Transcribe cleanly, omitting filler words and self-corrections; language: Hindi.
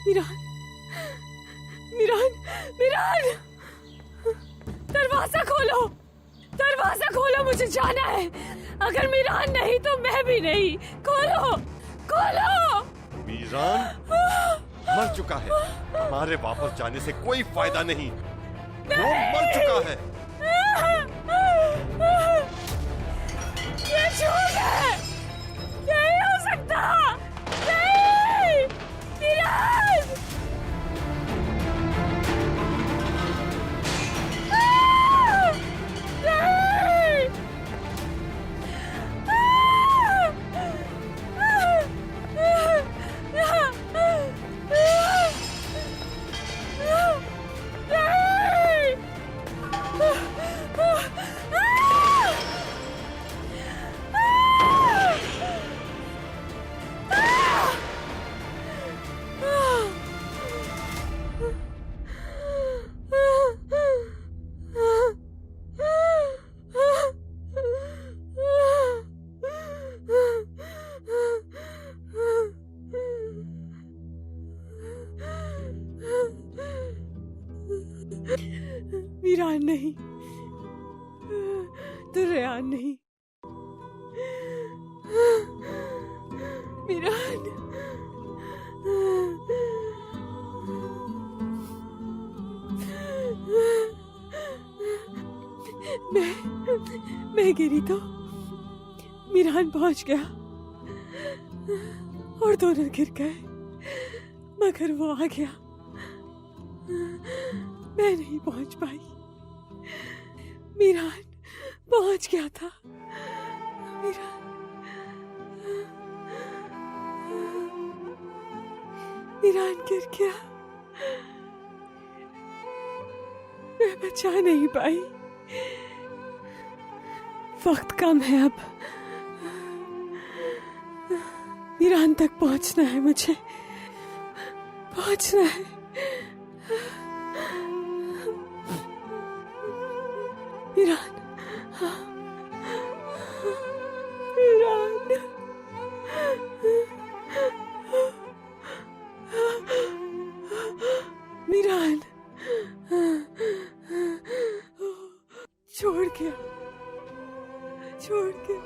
मिरान, मिरान, मिरान, दरवाजा खोलो, दरवाजा खोलो, मुझे जाना है। अगर मिरान नहीं तो मैं भी नहीं। खोलो, खोलो। मिरान मर चुका है, हमारे वापस जाने से कोई फायदा नहीं, वो मर चुका है। ये झूठ है, नहीं हो सकता, नहीं, मिरान। मिरान नहीं तो रेयान नहीं। मिरान, मैं गिरी तो मिरान पहुंच गया और दोनों गिर गए, मगर वो आ गया, मैं नहीं पहुंच पाई। मिरान पहुंच गया था। मिरान गिर गया, मैं बचा नहीं पाई। वक्त कम है अब, मिरान तक पहुंचना है, मुझे पहुंचना है। मिरान, मिरान, मिरान छोड़ गया, छोड़ गया।